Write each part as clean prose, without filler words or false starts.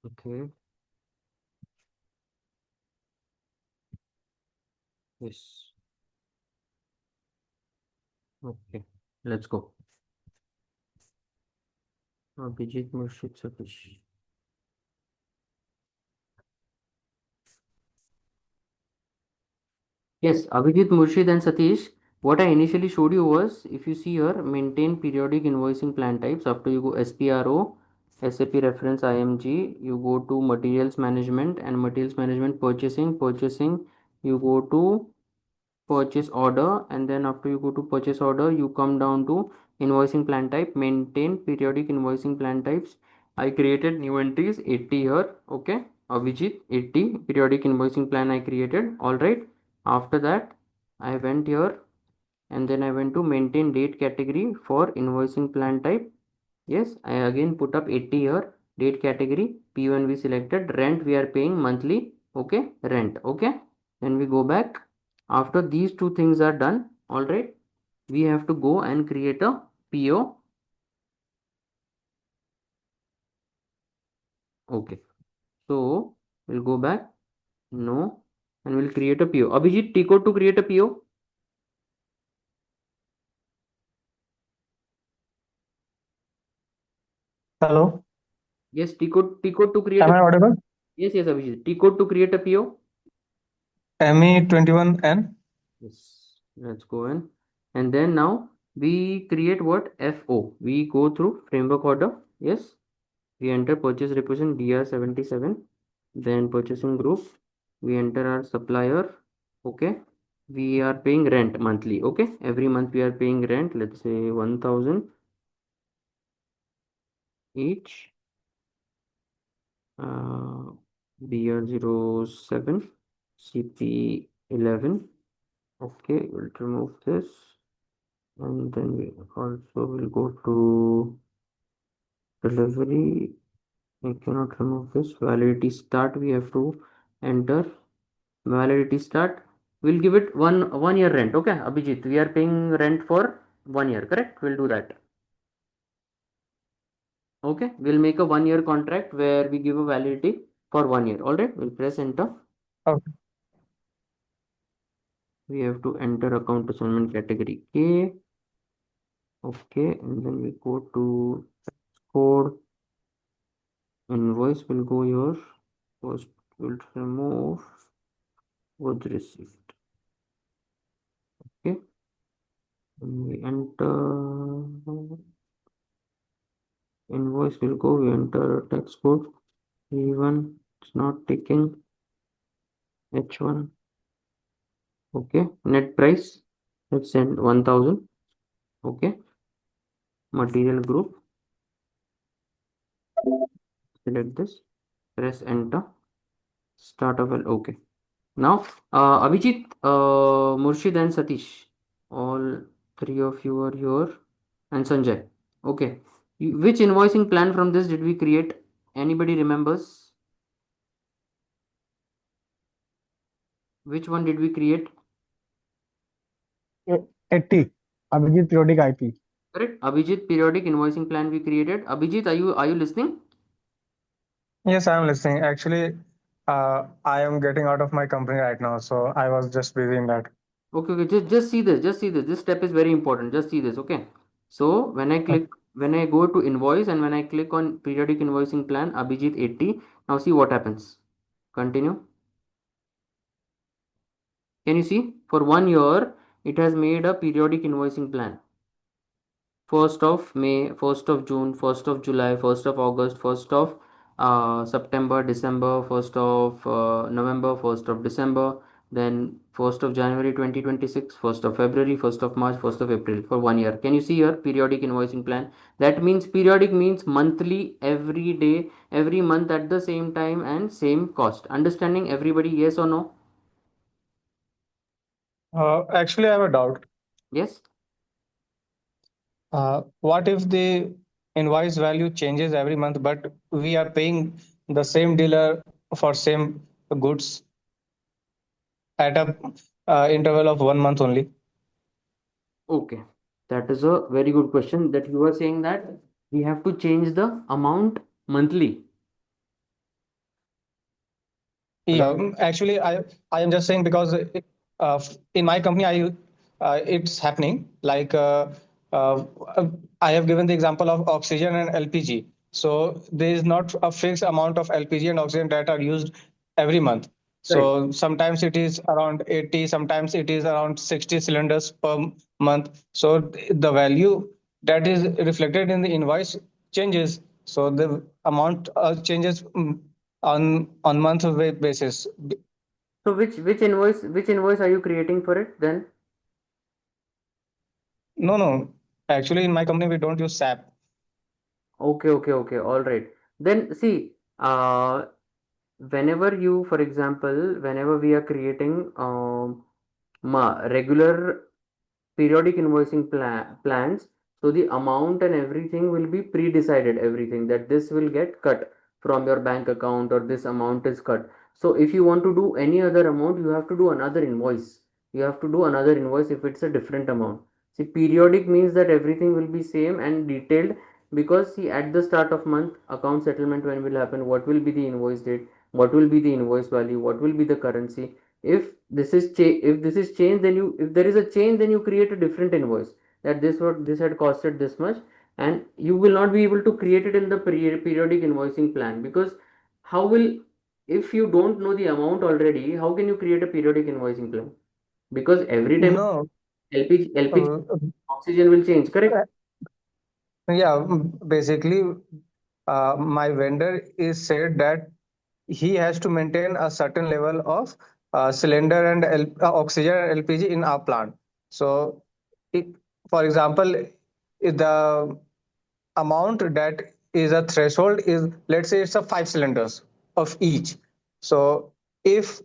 Okay. Yes. Okay. Let's go. Abhijit Murshid Satish. Yes, Abhijit, Murshid, and Satish. What I initially showed you was, if you see here, maintain periodic invoicing plan types. After you go SPRO, SAP reference IMG, you go to materials management and materials management purchasing. You go to purchase order, and then after you go to purchase order, you come down to invoicing plan type, maintain periodic invoicing plan types. I created new entries 80 here. Okay, Abhijit 80 periodic invoicing plan I created. All right, after that I went here and then I went to maintain date category for invoicing plan type. Yes, I again put up 80 here. Date category P1 we selected. Rent we are paying monthly. Okay, rent. Okay, then we go back. After these two things are done, all right, we have to go and create a PO. Okay, so we'll go back. No, and we'll create a PO. Abhijit, T code to create a PO. Hello, Yes, T code to create am a. I audible? Yes, Abhijit. T code to create a PO. ME21N. Yes, let's go in. And then now we create what? FO. We go through framework order. Yes, we enter purchase requisition DR77. Then purchasing group. We enter our supplier. Okay. We are paying rent monthly. Okay. Every month we are paying rent. Let's say 1000 each. Uh, BR07, CP11. Okay, we'll remove this. And then we also will go to delivery. I cannot remove this. Validity start. We have to enter validity start. We'll give it one year rent. Okay, Abhijit, we are paying rent for 1 year. Correct? We'll do that. Okay, we'll make a 1 year contract where we give a validity for 1 year. All right, we'll press enter. Okay. We have to enter account assignment category K. Okay, and then we go to code. Invoice will go here. First, we'll remove was received. Okay, and we enter invoice will go. We enter text code E1. It's not taking H1. Okay, net price. Let's send 1000. Okay, material group. Select this. Press enter. Start a well. Okay. Now, Abhijit, Murshid, and Satish, all three of you are here, and Sanjay. Okay. Which invoicing plan from this did we create? Anybody remembers? Which one did we create? 80. Abhijit periodic IP. Correct. Abhijit periodic invoicing plan we created. Abhijit, are you listening? Yes, I am listening. Actually, I am getting out of my company right now, so I was just busy in that. Okay, okay. Just see this. Just see this. This step is very important. Just see this. Okay. So Okay. when I go to invoice and when I click on periodic invoicing plan, Abhijit 80. Now see what happens. Continue. Can you see? For 1 year, it has made a periodic invoicing plan. 1st of May, 1st of June, 1st of July, 1st of August, 1st of September, December, 1st of November, 1st of December, then 1st of January 2026, 1st of February, 1st of March, 1st of April for 1 year. Can you see here periodic invoicing plan? That means periodic means monthly, every day, every month at the same time and same cost. Understanding everybody, yes or no? Actually, I have a doubt. Yes? What if the invoice value changes every month, but we are paying the same dealer for same goods at a interval of 1 month only? Okay, that is a very good question that you are saying that we have to change the amount monthly. Yeah, actually, I am just saying because in my company, it's happening uh, I have given the example of oxygen and LPG. So there is not a fixed amount of LPG and oxygen that are used every month. Right. So sometimes it is around 80, sometimes it is around 60 cylinders per month. So the value that is reflected in the invoice changes. So the amount changes on month basis. So which invoice are you creating for it then? No, no. Actually, in my company, we don't use SAP. Okay, okay, okay. All right. Then see, whenever you, for example, whenever we are creating regular periodic invoicing plans, so the amount and everything will be pre-decided, everything that this will get cut from your bank account or this amount is cut. So if you want to do any other amount, you have to do another invoice. You have to do another invoice if it's a different amount. See, periodic means that everything will be same and detailed, because see, at the start of month account settlement when will happen, what will be the invoice date, what will be the invoice value, what will be the currency. If if this is changed, then you, if there is a change, then you create a different invoice, that this had costed this much. And you will not be able to create it in the periodic invoicing plan, because how will, if you don't know the amount already, how can you create a periodic invoicing plan? Because every time No. LPG Uh, oxygen will change, correct? yeah, basically, my vendor is said that he has to maintain a certain level of cylinder and oxygen and LPG in our plant. So, it, for example, if the amount that is a threshold is, let's say it's a 5 cylinders of each. So if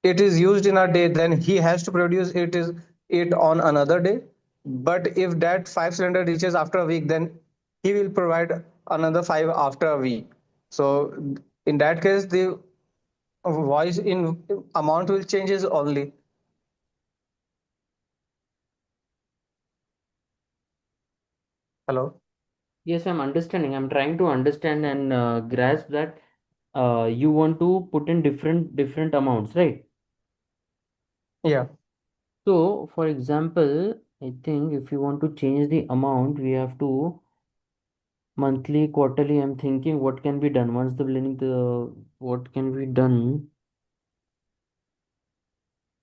it is used in a day, then he has to produce it on another day. But if that 5 cylinder reaches after a week, then he will provide another five after a week. So in that case, the voice in amount will changes only. Hello. Yes, I'm understanding. I'm trying to understand and grasp that you want to put in different amounts, right? Yeah. So, for example, I think if you want to change the amount, we have to monthly, quarterly. I'm thinking what can be done once the billing, the what can be done.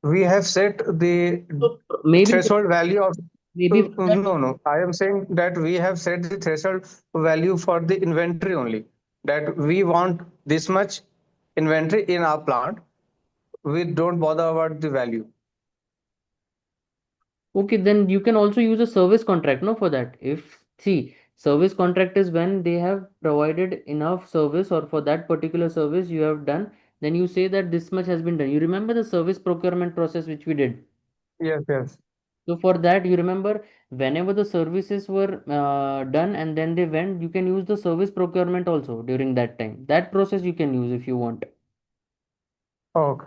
We have set the So maybe threshold value of for that. no, no, I am saying that we have set the threshold value for the inventory only, that we want this much inventory in our plant. We don't bother about the value. Okay, then you can also use a service contract, no, for that. If see, service contract is when they have provided enough service, or for that particular service you have done, then you say that this much has been done. You remember the service procurement process which we did. Yes, yes. So for that, you remember whenever the services were done and then they went, you can use the service procurement also during that time. That process you can use if you want. Okay.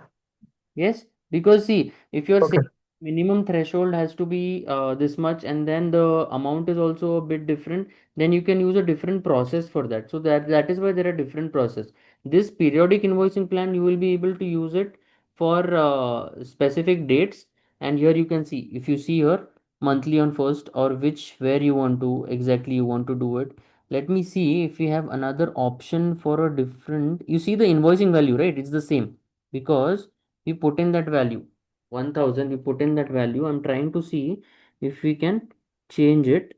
Yes, because see, if you're saying Okay. minimum threshold has to be this much, and then the amount is also a bit different, then you can use a different process for that. So that is why there are different process. This periodic invoicing plan, you will be able to use it for specific dates. And here you can see, if you see here, monthly on first, or which where you want to exactly you want to do it. Let me see if we have another option for a different. You see the invoicing value, right? It's the same, because we put in that value 1000, we put in that value. I'm trying to see if we can change it.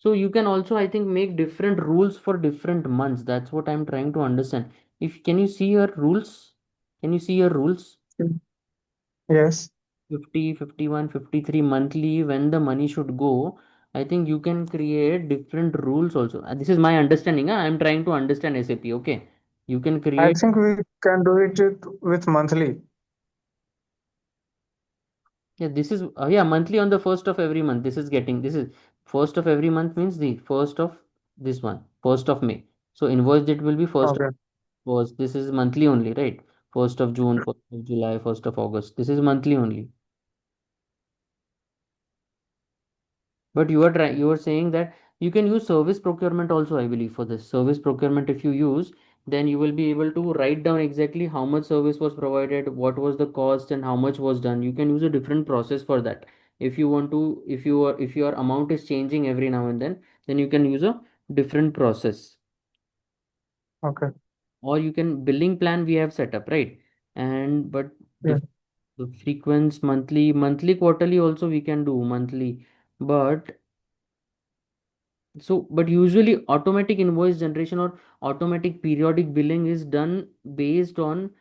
So you can also, I think, make different rules for different months. That's what I'm trying to understand. If can you see your rules, can you see your rules? Yes. 50, 51, 53 monthly, when the money should go. I think you can create different rules also. This is my understanding. I'm trying to understand SAP. Okay, you can I create. think we can do it with monthly. Yeah, this is yeah, monthly on the first of every month. This is getting, this is first of every month means the first of this one, first of May. So invoice date will be first of Okay. first. This is monthly only, right? First of June, first of July, first of August. This is monthly only. But you are saying that you can use service procurement also, I believe, for this. Service procurement, if you use, then you will be able to write down exactly how much service was provided, what was the cost, and how much was done. You can use a different process for that. If you want to, if your amount is changing every now and then you can use a different process. Okay. Or you can billing plan we have set up, right? And but Yeah. the frequency monthly, quarterly also we can do monthly. But but usually automatic invoice generation or automatic periodic billing is done based on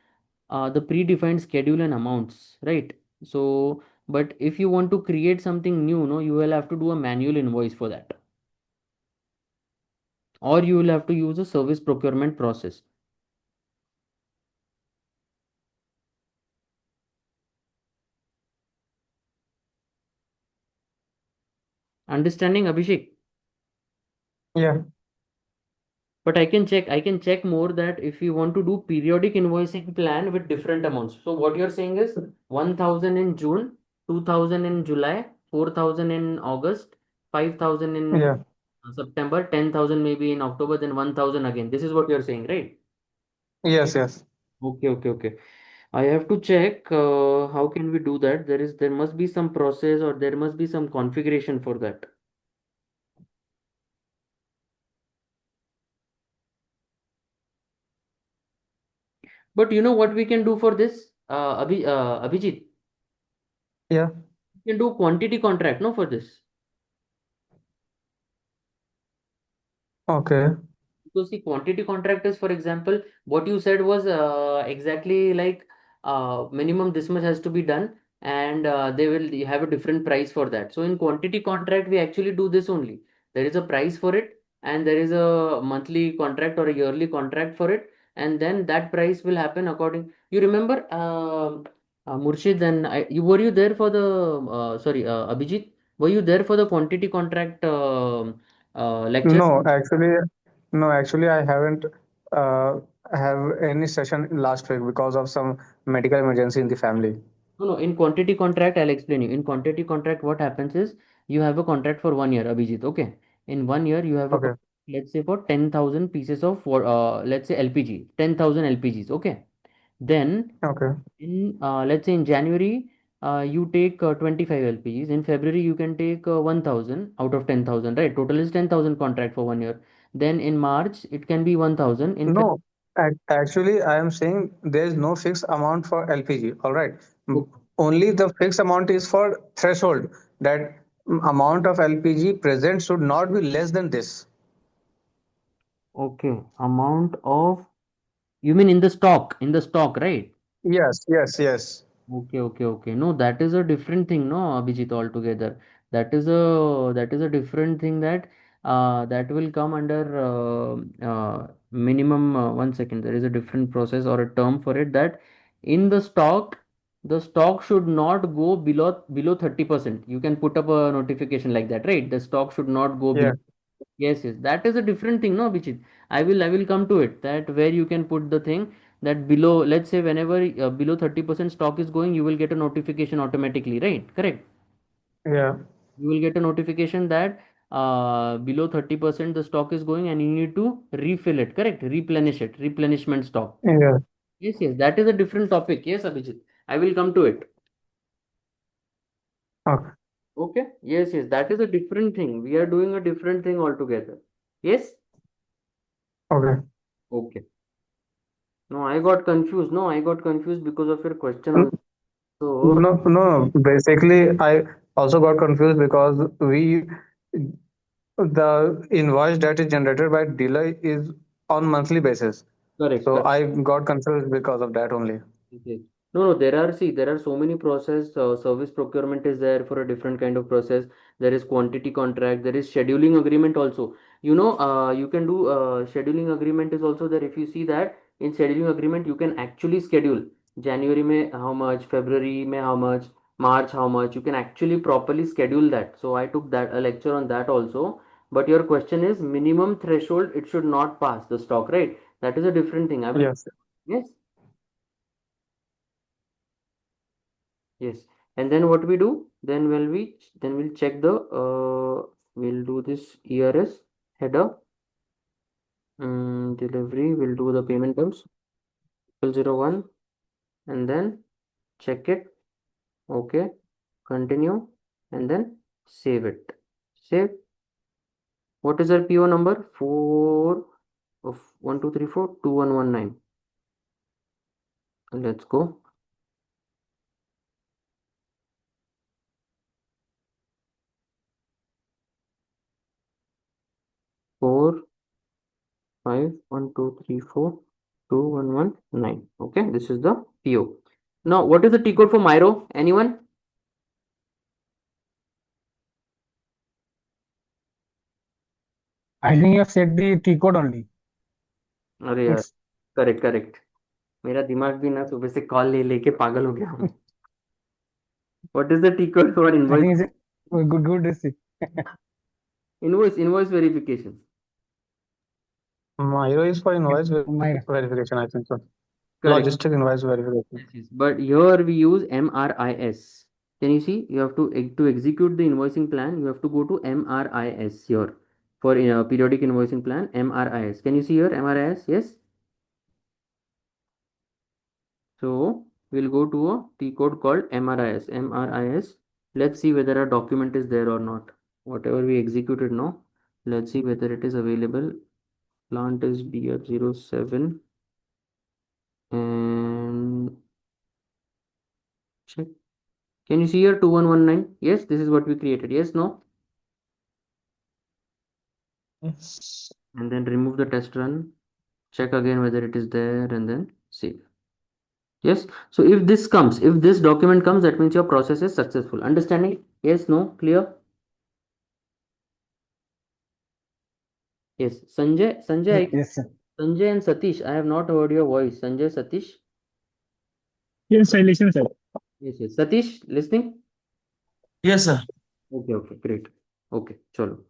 the predefined schedule and amounts, right? So, but if you want to create something new, no, you will have to do a manual invoice for that, or you will have to use a service procurement process. Understanding, Abhishek? Yeah. But I can check more that if you want to do periodic invoicing plan with different amounts. So what you're saying is 1,000 in June, 2,000 in July, 4,000 in August, 5,000 in Yeah. September, 10,000 maybe in October, then 1,000 again. This is what you're saying, right? Yes. Yes. Okay, okay, okay. I have to check how can we do that. There must be some process or there must be some configuration for that. But you know what we can do for this, Abhijit? Yeah. We can do quantity contract, no, for this. Okay. Because the quantity contract is, for example, what you said was exactly like minimum this much has to be done, and they will have a different price for that. So in quantity contract, we actually do this only. There is a price for it, and there is a monthly contract or a yearly contract for it, and then that price will happen according. You remember, Murshid, and were you there for the sorry, Abhijit? Were you there for the quantity contract lecture? No, actually, no, actually, I haven't uh, have any session last week because of some medical emergency in the family. No, no. In quantity contract, I'll explain you. In quantity contract, what happens is you have a contract for 1 year, Abhijit. Okay. In 1 year, you have a Okay. let's say for 10,000 pieces of let's say LPG, 10,000 LPGs. Okay. Then Okay. in let's say in January, you take 25 LPGs. In February, you can take 1,000 out of 10,000, right? Total is 10,000 contract for 1 year. Then in March, it can be 1,000. In Feb. No, actually, I am saying there is no fixed amount for LPG. All right. Only the fixed amount is for threshold that amount of LPG present should not be less than this. Okay. Amount of, you mean in the stock, right? Yes, yes, yes. Okay, okay, okay. No, that is a different thing, no, Abhijit, altogether. That is a different thing that that will come under minimum. One second, there is a different process or a term for it that in the stock should not go below 30%. You can put up a notification like that, right? The stock should not go below. Yeah, Yes, yes, that is a different thing, no, Abhijit. I will come to it. That where you can put the thing that below, let's say, whenever below 30% stock is going, you will get a notification automatically, right? Correct. yeah, You will get a notification that below 30% the stock is going, and you need to refill it. Correct. Replenish it. Replenishment stock. yeah. Yes, yes, that is a different topic. Yes, Abhijit. I will come to it. Okay, Okay. Yes, yes, that is a different thing. We are doing a different thing altogether. Yes. okay. Okay. No, I got confused. No, I got confused because of your question N- also. So, No, no, no. Basically, I also got confused because the invoice that is generated by dealer is on monthly basis. correct, So correct. I got confused because of that only. Okay. No, no, there are so many process. Service procurement is there for a different kind of process. There is quantity contract. There is scheduling agreement also. You know, you can do scheduling agreement is also there. If you see that in scheduling agreement, you can actually schedule January may how much, February may how much, March how much. You can actually properly schedule that. So I took that a lecture on that also. But your question is minimum threshold. It should not pass the stock, right? That is a different thing. I will. Yes. Yes. Yes. And then what we do? Then we'll check the we'll do this ERS header. Delivery, we'll do the payment terms 001 and then check it. Okay, continue and then save it. Save. What is our PO number? 4 of 12342119. Let's go. 45123421119. Okay, this is the PO. Now, what is the T code for Myro? Anyone? I think you have said the T code only. अरे यार, It's correct correct. मेरा दिमाग भी ना सुबह से call ले लेके पागल हो गया हूँ. What is the T code for I invoice? think it's a good receipt. Invoice verification. Myro is for invoice My verification, I think so. Correct. Logistic invoice verification. Yes, yes. But here we use MRIS. Can you see? You have to execute the invoicing plan. You have to go to MRIS here for periodic invoicing plan. MRIS. Can you see here MRIS? Yes. So we'll go to a T code called MRIS. MRIS. Let's see whether a document is there or not. Whatever we executed now. Let's see whether it is available. Plant is BR07 and check. Can you see here 2119? Yes, this is what we created. Yes, no? Yes. And then remove the test run. Check again whether it is there and then save. Yes. So if this document comes, that means your process is successful. Understanding? Yes, no? Clear? Yes. yes, sir. Sanjay and Satish, I have not heard your voice. Sanjay, Satish. Yes, I listen, sir. Yes, yes. Satish, listening? Yes, sir. Okay, okay, great. Okay, chalo.